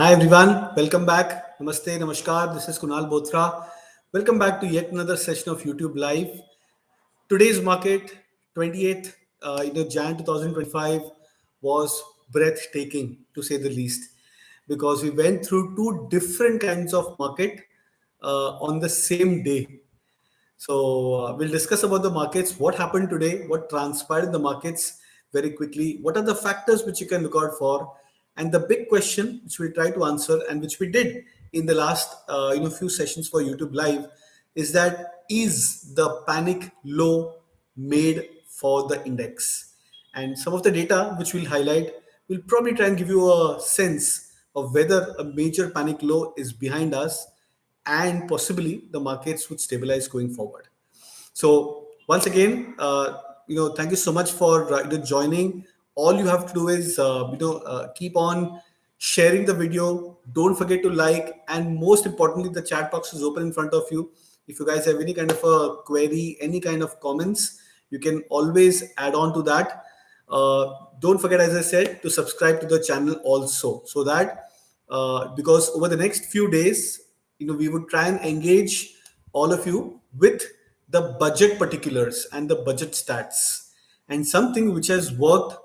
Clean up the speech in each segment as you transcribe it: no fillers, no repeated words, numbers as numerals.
Hi everyone, welcome back. Namaste, Namaskar. This is Kunal Bothra. Welcome back to yet another session of YouTube Live. Today's market, 28th, Jan 2025, was breathtaking to say the least, because we went through two different kinds of market on the same day. So we'll discuss about the markets, what happened today, what transpired in the markets very quickly, what are the factors which you can look out for, and the big question which we'll try to answer and which we did in the last few sessions for YouTube Live is that is the panic low made for the index? And some of the data which we'll highlight will probably try and give you a sense of whether a major panic low is behind us and possibly the markets would stabilize going forward. So once again, thank you so much for joining. All you have to do is keep on sharing the video. Don't forget to like, and most importantly, the chat box is open in front of you. If you guys have any kind of a query, any kind of comments, you can always add on to that. Don't forget, as I said, to subscribe to the channel also, so that because over the next few days, we would try and engage all of you with the budget particulars and the budget stats, and something which has worked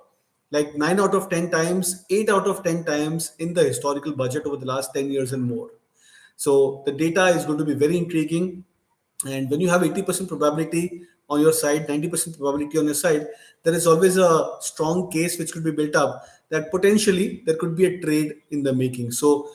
like 9 out of 10 times, 8 out of 10 times in the historical budget over the last 10 years and more. So the data is going to be very intriguing. And when you have 80% probability on your side, 90% probability on your side, there is always a strong case which could be built up that potentially there could be a trade in the making. So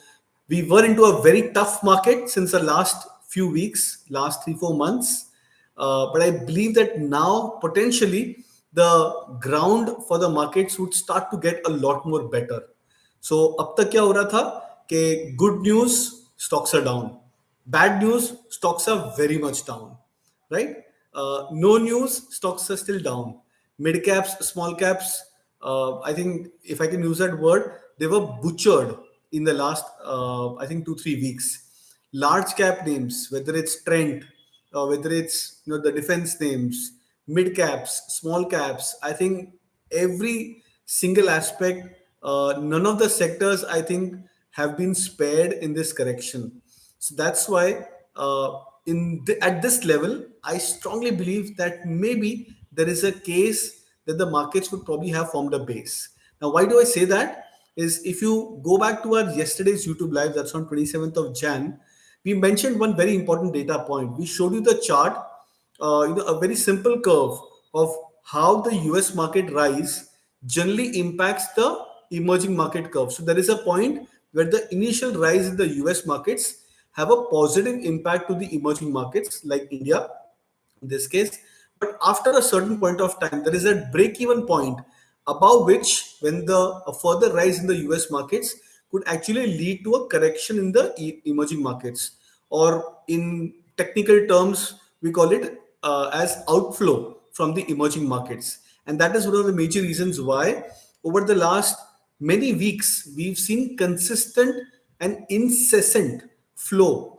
we were into a very tough market since the last few weeks, last 3-4 months. But I believe that now potentially the ground for the markets would start to get a lot more better. So अब तक क्या हो रहा था कि good news stocks are down, bad news stocks are very much down, right? No news stocks are still down. Mid caps, small caps, I think if I can use that word, they were butchered in the last I think 2-3 weeks. Large cap names, whether it's Trent, whether it's the defense names, mid caps, small caps, I think every single aspect, none of the sectors I think have been spared in this correction. So that's why at this level, I strongly believe that maybe there is a case that the markets would probably have formed a base. Now, why do I say that? Is if you go back to our yesterday's YouTube live, that's on 27th of Jan, we mentioned one very important data point. We showed you the chart, a very simple curve of how the US market rise generally impacts the emerging market curve. So there is a point where the initial rise in the US markets have a positive impact to the emerging markets like India in this case. But after a certain point of time, there is a break-even point above which, when a further rise in the US markets could actually lead to a correction in the emerging markets, or in technical terms, we call it as outflow from the emerging markets. And that is one of the major reasons why over the last many weeks we've seen consistent and incessant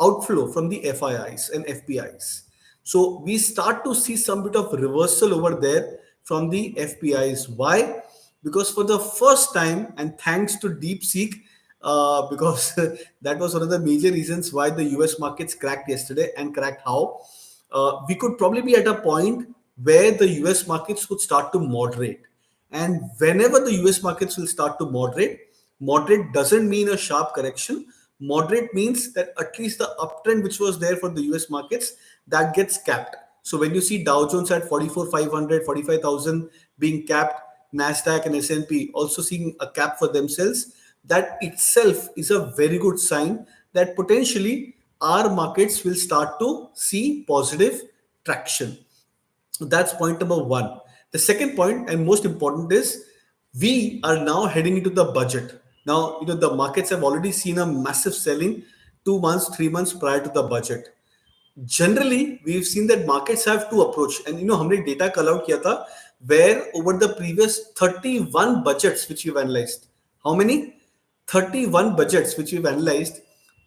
outflow from the FIIs and FPIs. So we start to see some bit of reversal over there from the FPIs. Why? Because for the first time, and thanks to DeepSeek, because that was one of the major reasons why the US markets cracked yesterday, and cracked how, we could probably be at a point where the US markets would start to moderate. And whenever the US markets will start to moderate doesn't mean a sharp correction. Moderate means that at least the uptrend which was there for the US markets, that gets capped. So when you see Dow Jones at 44,500, 45,000 being capped, Nasdaq and S&P also seeing a cap for themselves, that itself is a very good sign that potentially our markets will start to see positive traction. So that's point number one. The second point, and most important, is we are now heading into the budget. Now, the markets have already seen a massive selling 2 months, 3 months prior to the budget. Generally, we've seen that markets have two approach, and हमने data call out किया था, where over the previous 31 budgets which we've analyzed, how many? 31 budgets which we've analyzed,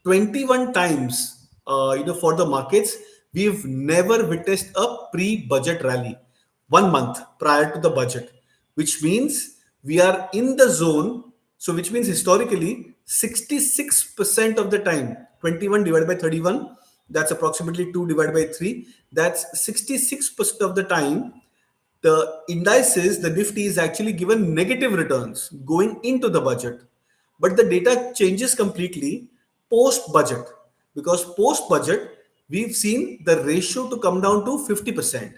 21 times, for the markets, we've never witnessed a pre-budget rally 1 month prior to the budget, which means we are in the zone. So which means historically 66% of the time, 21 divided by 31, that's approximately 2 divided by 3. That's 66% of the time, the indices, the Nifty is actually given negative returns going into the budget. But the data changes completely post budget, because post budget, we've seen the ratio to come down to 50%,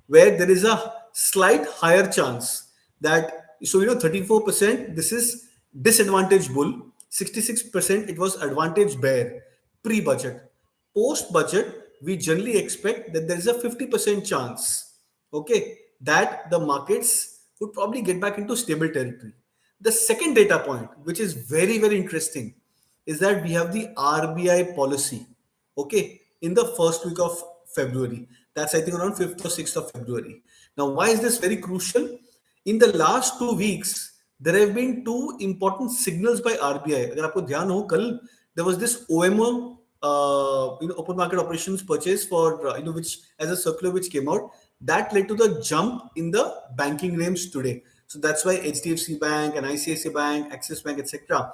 where there is a slight higher chance that, so 34%, this is disadvantage bull, 66% it was advantage bear pre budget. Post budget, we generally expect that there is a 50% chance, okay, that the markets would probably get back into stable territory. The second data point, which is very, very interesting, is that we have the RBI policy, okay, in the first week of February. That's, I think, around 5th or 6th of February. Now, why is this very crucial? In the last 2 weeks, there have been two important signals by RBI. अगर आपको ध्यान हो, कल there was this OMO, open market operations purchase for, which as a circular which came out, that led to the jump in the banking names today. So that's why HDFC Bank and ICICI Bank, Axis Bank, etc.,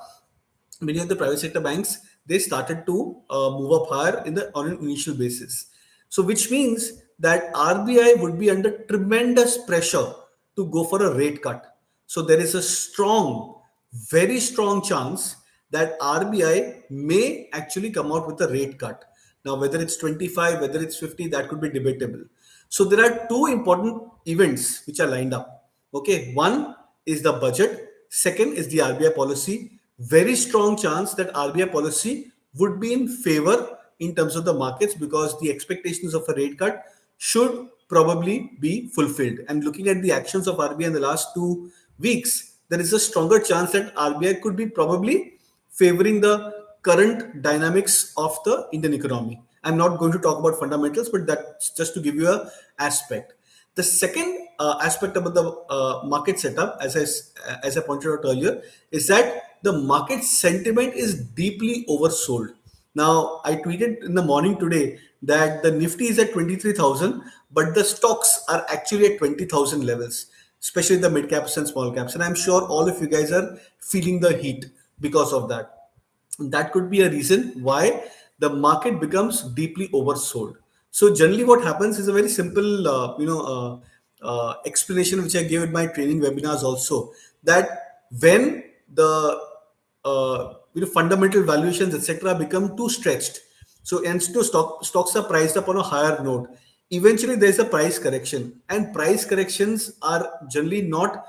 many of the private sector banks, they started to move up higher on an initial basis. So which means that RBI would be under tremendous pressure to go for a rate cut. So there is a strong, very strong chance that RBI may actually come out with a rate cut. Now, whether it's 25, whether it's 50, that could be debatable. So there are two important events which are lined up. Okay, one is the budget, second is the RBI policy. Very strong chance that RBI policy would be in favor in terms of the markets, because the expectations of a rate cut should probably be fulfilled. And looking at the actions of RBI in the last 2 weeks, there is a stronger chance that RBI could be probably favoring the current dynamics of the Indian economy. I'm not going to talk about fundamentals, but that's just to give you a aspect. The second aspect about the market setup, as I pointed out earlier, is that the market sentiment is deeply oversold. Now, I tweeted in the morning today that the Nifty is at 23,000, but the stocks are actually at 20,000 levels, especially the mid caps and small caps. And I'm sure all of you guys are feeling the heat because of that. That could be a reason why the market becomes deeply oversold. So generally what happens is a very simple explanation which I gave in my training webinars also, that when the fundamental valuations, etc., become too stretched, so and so stocks are priced up on a higher note, eventually there is a price correction, and price corrections are generally not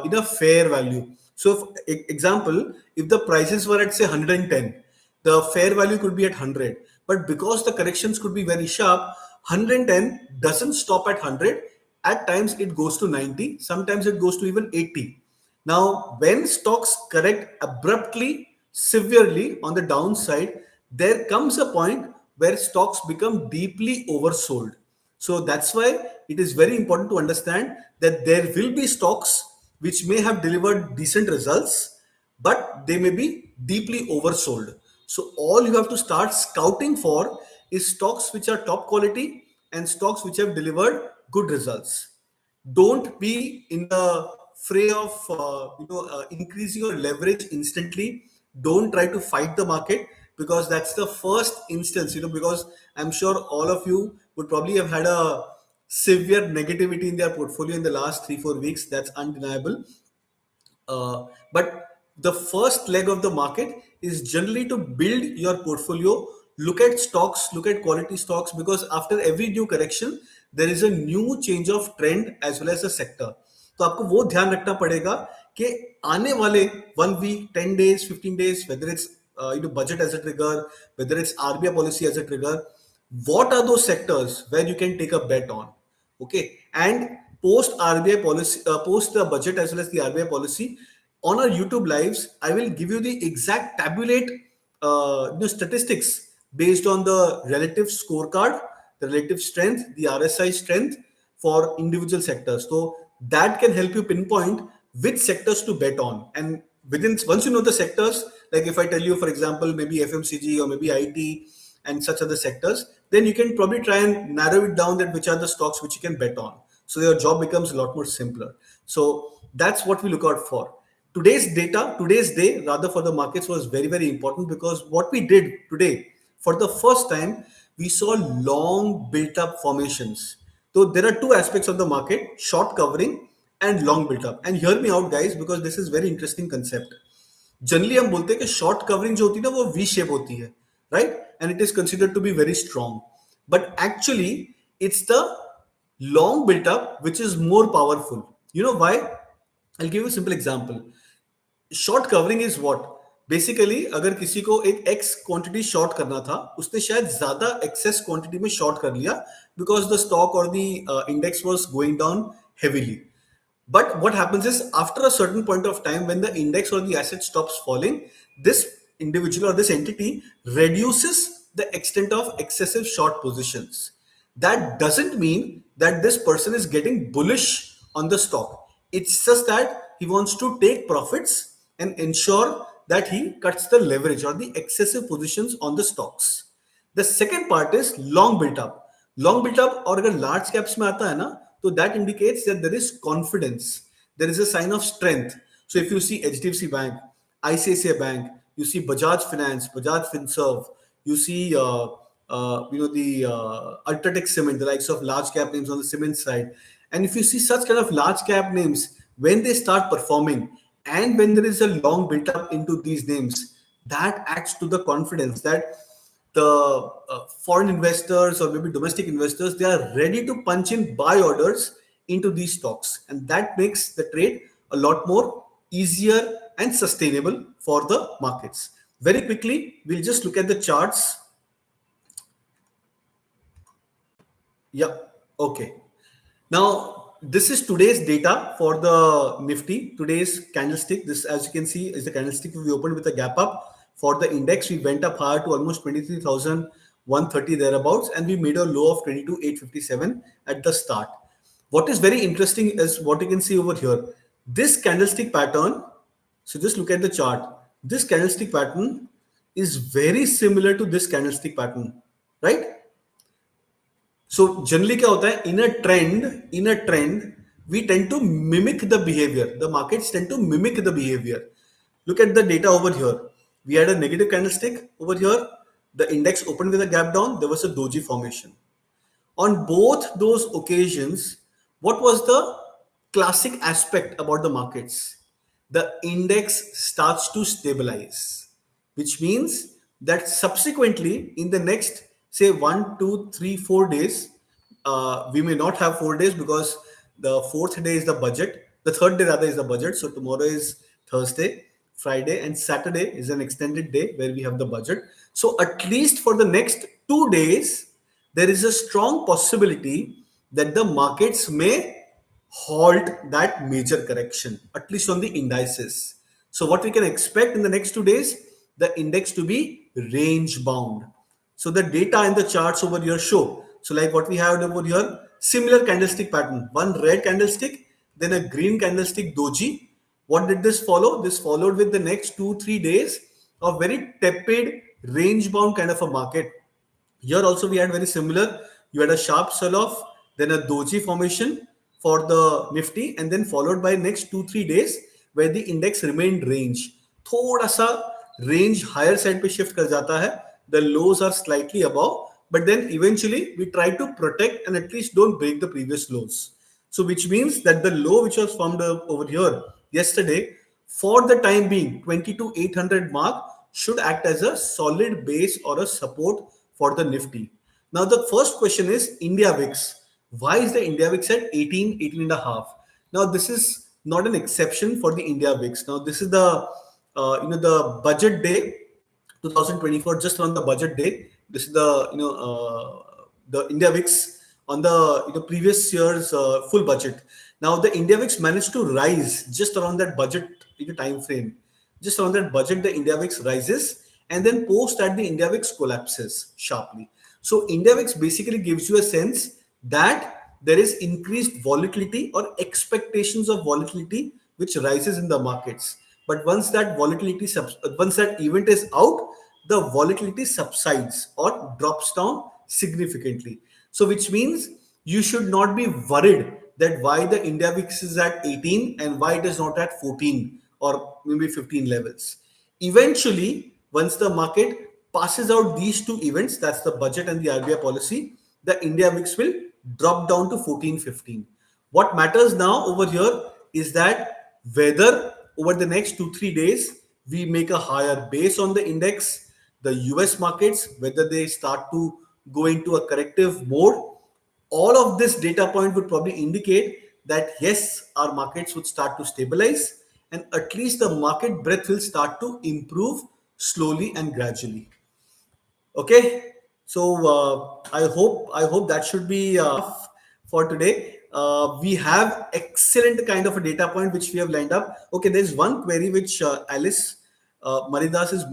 in a fair value. So, example, if the prices were at say 110, the fair value could be at 100. But because the corrections could be very sharp, 110 doesn't stop at 100. At times it goes to 90. Sometimes it goes to even 80. Now, when stocks correct abruptly, severely on the downside, there comes a point where stocks become deeply oversold. So that's why it is very important to understand that there will be stocks which may have delivered decent results, but they may be deeply oversold. So all you have to start scouting for is stocks which are top quality and stocks which have delivered good results. Don't be in the fray of increasing your leverage instantly. Don't try to fight the market, because that's the first instance, because I'm sure all of you would probably have had a severe negativity in their portfolio in the last 3-4 weeks. That's undeniable. But the first leg of the market is generally to build your portfolio. Look at stocks, look at quality stocks, because after every new correction, there is a new change of trend as well as a sector. तो आपको वो ध्यान रखना पड़ेगा कि आने वाले 1 week, 10 days, 15 days, whether it's budget as a trigger, whether it's RBI policy as a trigger, what are those sectors where you can take a bet on? Okay, and post RBI policy, post the budget as well as the RBI policy, on our YouTube lives, I will give you the exact tabulate statistics based on the relative scorecard, the relative strength, the RSI strength for individual sectors. So that can help you pinpoint which sectors to bet on. And once you know the sectors, like if I tell you, for example, maybe FMCG or maybe IT and such other sectors, then you can probably try and narrow it down that which are the stocks which you can bet on. So your job becomes a lot more simpler. So that's what we look out for. Today's data, today's day, rather for the markets was very, very important because what we did today, for the first time, we saw long built up formations. So there are two aspects of the market, short covering and long built up. And hear me out, guys, because this is very interesting concept. Generally हम बोलते हैं कि short covering जो होती है ना वो we shape होती है right and it is considered to be very strong but actually it's the long built up which is more powerful you know why I give you simple example short covering is what basically अगर किसी को एक x quantity short करना था उसने शायद ज्यादा axis quantity में शॉर्ट कर लिया बिकॉज द स्टॉक और the index was going down heavily. But what happens is after a certain point of time, when the index or the asset stops falling, this individual or this entity reduces the extent of excessive short positions. That doesn't mean that this person is getting bullish on the stock. It's just that he wants to take profits and ensure that he cuts the leverage or the excessive positions on the stocks. The second part is long built up. Long built up और अगर large caps में आता है ना तो that indicates that there is confidence. There is a sign of strength. So if you see HDFC Bank, ICICI Bank, you see Bajaj Finance, Bajaj Finserv, you see the Ultratech Cement, the likes of large cap names on the cement side. And if you see such kind of large cap names, when they start performing and when there is a long built up into these names, that adds to the confidence that the foreign investors or maybe domestic investors, they are ready to punch in buy orders into these stocks, and that makes the trade a lot more easier and sustainable for the markets. Very quickly, we'll just look at the charts. Yeah, okay. Now, this is today's data for the Nifty, today's candlestick. This, as you can see, is the candlestick we opened with a gap up. For the index, we went up higher to almost 23,130 thereabouts, and we made a low of 22,857 at the start. What is very interesting is what you can see over here. This candlestick pattern, so just look at the chart. This candlestick pattern is very similar to this candlestick pattern, right? So generally क्या होता है in a trend we tend to mimic the behavior. The markets tend to mimic the behavior. Look at the data over here. We had a negative candlestick over here. The index opened with a gap down. There was a doji formation. On both those occasions, what was the classic aspect about the markets? The index starts to stabilize, which means that subsequently in the next, say, 1, 2, 3, 4 days, we may not have 4 days because the fourth day is the budget. The third day rather is the budget. So tomorrow is Thursday, Friday, and Saturday is an extended day where we have the budget. So at least for the next 2 days, there is a strong possibility that the markets may halt that major correction, at least on the indices. So what we can expect in the next 2 days, the index to be range bound. So the data and the charts over here show. So like what we have over here, similar candlestick pattern, one red candlestick, then a green candlestick doji. What did this follow? This followed with the next 2-3 days of very tepid range bound kind of a market. Here also we had very similar. You had a sharp sell-off, then a doji formation for the Nifty, and then followed by next 2-3 days where the index remained range. थोड़ा सा range higher side पे shift कर जाता है. The lows are slightly above, but then eventually we try to protect and at least don't break the previous lows. So which means that the low which was formed over here yesterday, for the time being, 22,800 mark should act as a solid base or a support for the Nifty. Now the first question is India VIX. Why is the India VIX at 18, 18 and a half? Now this is not an exception for the India VIX. Now this is the the budget day 2024, just on the budget day. This is the the India VIX on the previous year's full budget. Now the India VIX managed to rise just around that budget time frame. Just around that budget, the India VIX rises, and then post that the India VIX collapses sharply. So India VIX basically gives you a sense that there is increased volatility or expectations of volatility which rises in the markets. But once that once that event is out, the volatility subsides or drops down significantly. So which means you should not be worried that why the India VIX is at 18 and why it is not at 14 or maybe 15 levels. Eventually, once the market passes out these two events, that's the budget and the RBI policy, the India mix will drop down to 14, 15. What matters now over here is that whether over the next 2, 3 days we make a higher base on the index, the US markets, whether they start to go into a corrective mode, all of this data point would probably indicate that yes, our markets would start to stabilize and at least the market breadth will start to improve slowly and gradually. Okay, so I hope that should be enough for today. We have excellent kind of a data point which we have lined up. Okay, there's one query which Alice Maridas is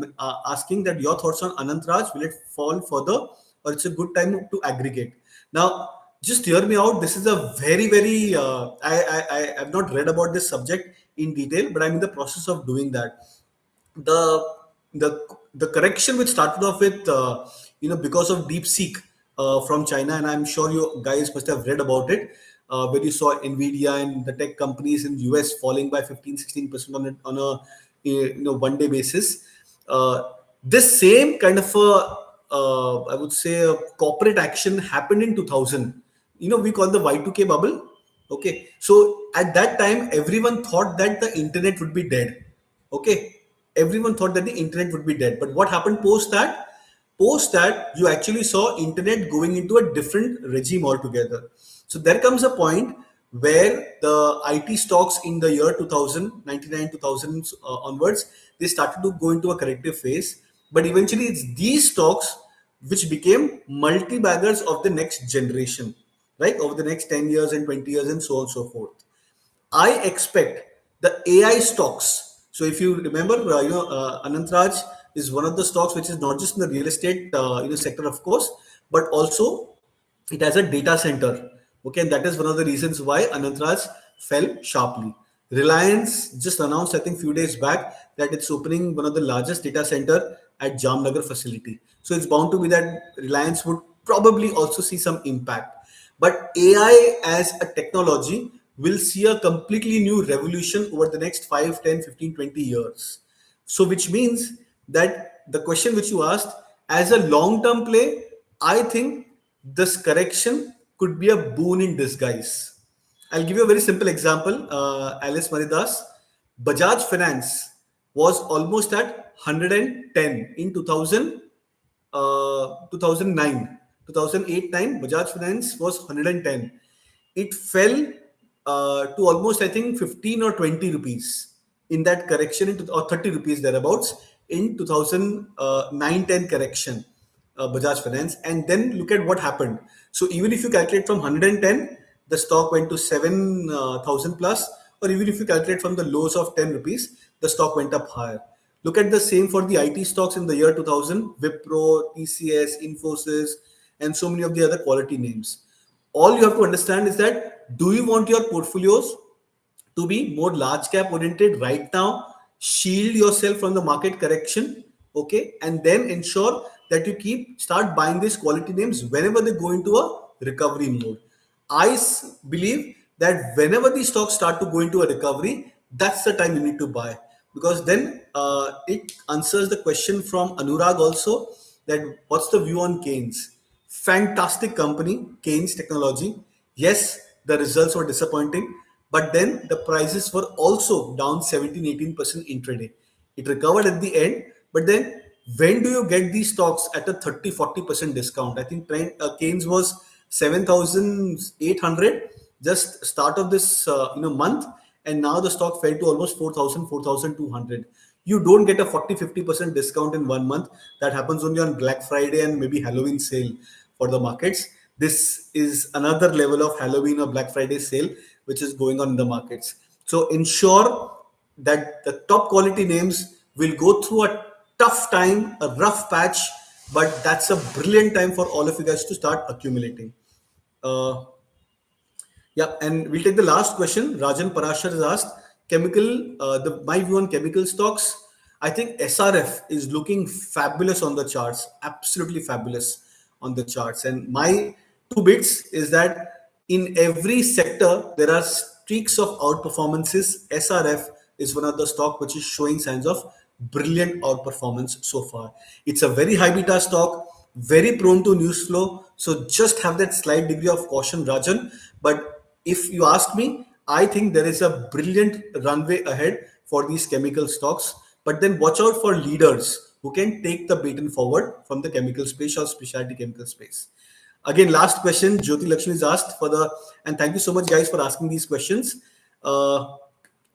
asking, that your thoughts on Anantraj, will it fall further or it's a good time to aggregate? Now, just hear me out. This is a very I have not read about this subject in detail, but I'm in the process of doing that. The the the correction which started off with because of DeepSeek from China, and I'm sure you guys must have read about it, where you saw Nvidia and the tech companies in US falling by 15-16% on a one day basis. This same kind of a I would say a corporate action happened in 2000. We call the Y2K bubble. Okay, so at that time everyone thought that the internet would be dead. Okay, everyone thought that the internet would be dead, but what happened post that you actually saw internet going into a different regime altogether. So there comes a point where the IT stocks in the year 2000, 2000 onwards, they started to go into a corrective phase, but eventually it's these stocks which became multi-baggers of the next generation, right, over the next 10 years and 20 years and so on and so forth. I expect the AI stocks. So if you remember, Anantraj is one of the stocks which is not just in the real estate sector, of course, but also it has a data center. Okay, and that is one of the reasons why Anantraj fell sharply. Reliance just announced, I think, few days back that it's opening one of the largest data center at Jamnagar facility. So it's bound to be that Reliance would probably also see some impact. But AI as a technology will see a completely new revolution over the next 5, 10, 15, 20 years. So, which means that the question which you asked, as a long term play, I think this correction could be a boon in disguise. I'll give you a very simple example, Alice Maridas. Bajaj Finance was almost at 110 in 2009. 2008 9, Bajaj Finance was 110. It fell to almost, I think, 15 or 20 rupees in that correction, or 30 rupees thereabouts in 2009-10 correction, Bajaj Finance. And then look at what happened. So even if you calculate from 110, the stock went to 7,000 plus, or even if you calculate from the lows of 10 rupees, the stock went up higher. Look at the same for the IT stocks in the year 2000, Wipro, TCS, Infosys, and so many of the other quality names. All you have to understand is that, do you want your portfolios to be more large cap oriented right now, shield yourself from the market correction, okay, and then ensure that you start buying these quality names whenever they go into a recovery mode. Believe that whenever these stocks start to go into a recovery, that's the time you need to buy, because then it answers the question from Anurag also, that what's the view on Keynes. Fantastic company, Keynes Technology. Yes, the results were disappointing, but then the prices were also down 17-18% intraday. It recovered at the end, but then when do you get these stocks at a 30-40% discount? I think Keynes was 7,800 just start of this month, and now the stock fell to almost 4,000, 4,200. You don't get a 40-50% discount in 1 month. That happens only on Black Friday and maybe Halloween sale for the markets. This is another level of Halloween or Black Friday sale which is going on in the markets. So ensure that the top quality names will go through a tough time, a rough patch, but that's a brilliant time for all of you guys to start accumulating. uh, yeah, and we'll take the last question. Rajan Parashar has asked, my view on chemical stocks. I think SRF is looking fabulous on the charts, absolutely fabulous on the charts. And my two bits is that in every sector there are streaks of outperformances. SRF is one of the stock which is showing signs of brilliant outperformance so far. It's a very high beta stock, very prone to news flow. So just have that slight degree of caution, Rajan. But if you ask me, I think there is a brilliant runway ahead for these chemical stocks. But then watch out for leaders who can take the baton forward from the chemical space or specialty chemical space. Again, last question, Jyoti Lakshmi is asked for the, and thank you so much, guys, for asking these questions. Uh,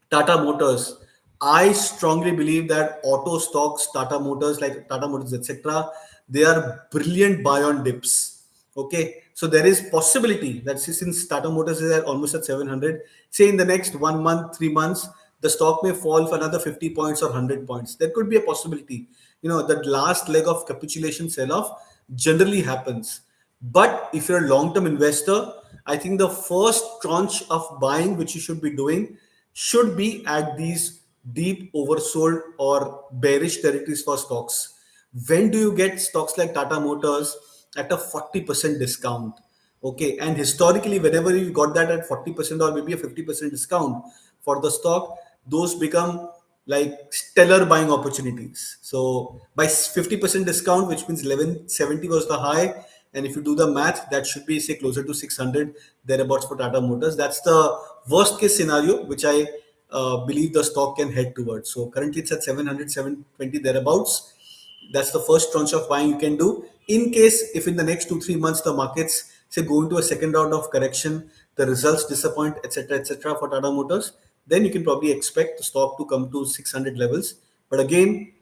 Tata Motors. I strongly believe that auto stocks, Tata Motors, like Tata Motors, etc., they are brilliant buy on dips. Okay, so there is possibility that since Tata Motors is at almost at 700, say in the next 1 month, 3 months, the stock may fall for another 50 points or 100 points. There could be a possibility. That last leg of capitulation sell-off generally happens. But if you're a long-term investor, I think the first tranche of buying which you should be doing should be at these deep oversold or bearish territories for stocks. When do you get stocks like Tata Motors at a 40% discount? Okay, and historically, whenever you got that at 40% or maybe a 50% discount for the stock, those become like stellar buying opportunities. So by 50% discount, which means 1170 was the high, and if you do the math, that should be say closer to 600 thereabouts for Tata Motors. That's the worst case scenario, which I believe the stock can head towards. So currently it's at 700, 720 thereabouts. That's the first tranche of buying you can do. In case if in the next 2 3 months the markets say go into a second round of correction, the results disappoint, etc., for Tata Motors, then you can probably expect the stock to come to 600 levels. But again,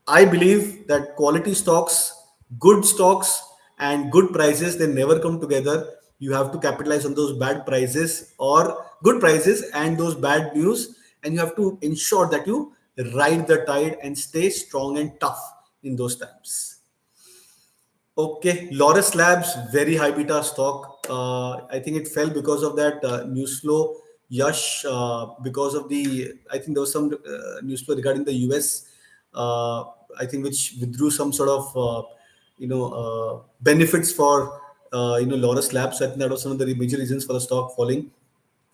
I believe that quality stocks, good stocks, and good prices, they never come together. You have to capitalize on those bad prices or good prices and those bad news, and you have to ensure that you ride the tide and stay strong and tough in those times. Okay, Laurus Labs, very high beta stock. I think it fell because of that news flow. Yash, because of I think there was some news flow regarding the US, uh, I think which withdrew some sort of, benefits for, Laurus Labs. So I think that was one of the major reasons for the stock falling.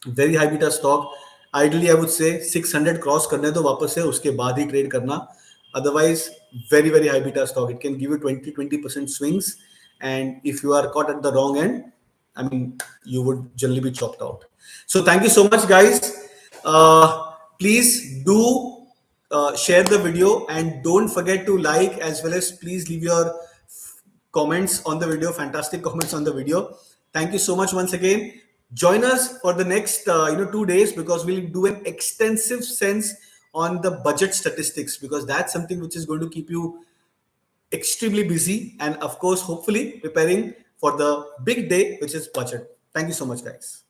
Very high beta stock. Ideally, I would say 600 cross करने दो वापस से उसके बाद ही trade करना. Otherwise, very high beta stock. It can give you 20% swings, and if you are caught at the wrong end, I mean, you would generally be chopped out. So thank you so much, guys. Please do share the video, and don't forget to like, as well as please leave your comments on the video, fantastic comments on the video. Thank you so much once again. Join us for the next 2 days, because we'll do an extensive sense on the budget statistics, because that's something which is going to keep you extremely busy, and of course hopefully preparing for the big day, which is budget. Thank you so much, guys.